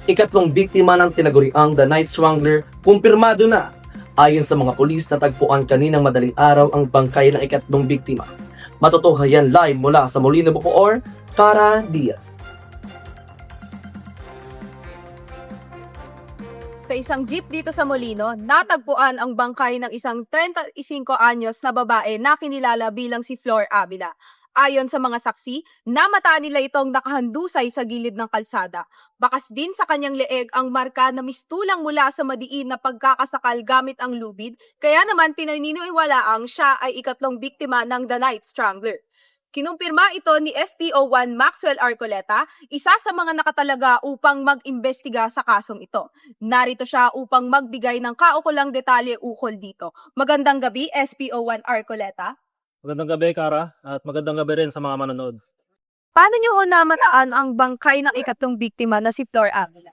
Ikatlong biktima ng tinaguriang The Night Strangler, kumpirmado na. Ayon sa mga pulis, natagpuan kaninang madaling araw ang bangkay ng ikatlong biktima. Matutuhayan live mula sa Molino Bacoor, Cara Diaz. Sa isang jeep dito sa Molino, natagpuan ang bangkay ng isang 35 anyos na babae na kinilala bilang si Flor Avila. Ayon sa mga saksi, namata nila itong nakahandusay sa gilid ng kalsada. Bakas din sa kanyang leeg ang marka na mistulang mula sa madiin na pagkakasakal gamit ang lubid, kaya naman pinaniniwalaang siya ay ikatlong biktima ng The Night Strangler. Kinumpirma ito ni SPO1 Maxwell Arcoleta, isa sa mga nakatalaga upang mag-imbestiga sa kasong ito. Narito siya upang magbigay ng kaukulang detalye ukol dito. Magandang gabi, SPO1 Arcoleta. Magandang gabi, Kara, at magandang gabi rin sa mga manonood. Paano niyo ho namataan ang bangkay ng ikatlong biktima na si Flor Avila?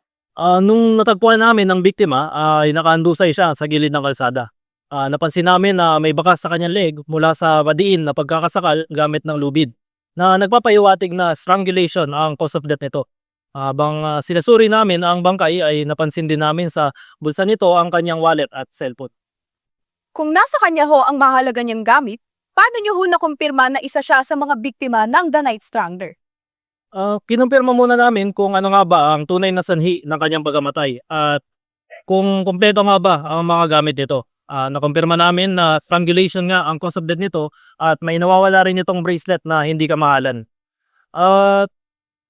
Nung natagpuan namin ang biktima, ay nakaandusay siya sa gilid ng kalsada. Napansin namin na may bakas sa kanyang leg mula sa badiin na pagkakasakal gamit ng lubid, na nagpapahiwatig na strangulation ang cause of death nito. Habang sinasuri namin ang bangkay, ay napansin din namin sa bulsa nito ang kanyang wallet at cellphone. Kung nasa kanya ho ang mahalaga niyang gamit, paano niyo ho nakumpirma na isa siya sa mga biktima ng The Night Strangler? Kinumpirma muna namin kung ano nga ba ang tunay na sanhi ng kanyang pagkamatay at kung kumpleto nga ba ang mga gamit nito. Nakumpirma namin na strangulation nga ang cause of death nito at may nawawala rin itong bracelet na hindi kamahalan. At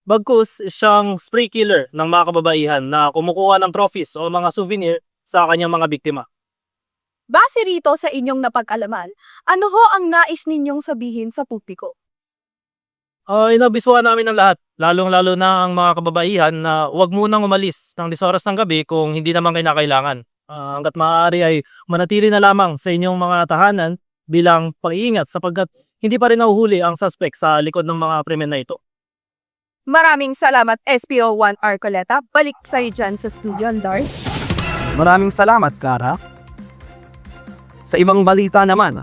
bagkus siyang spray killer ng mga kababaihan na kumukuha ng trophies o mga souvenir sa kanyang mga biktima. Base rito sa inyong napag-alaman, ano ho ang nais ninyong sabihin sa publiko? Inabisuhan namin ng lahat, lalong-lalo na ang mga kababaihan na huwag munang umalis ng 10 oras ng gabi kung hindi naman kinakailangan. Hanggat maaari ay manatili na lamang sa inyong mga tahanan bilang pag-iingat sapagkat hindi pa rin nahuhuli ang suspect sa likod ng mga krimen na ito. Maraming salamat, SPO1 Arcoleta. Balik sa'yo dyan sa studio, Dars. Maraming salamat, Kara. Sa ibang balita naman,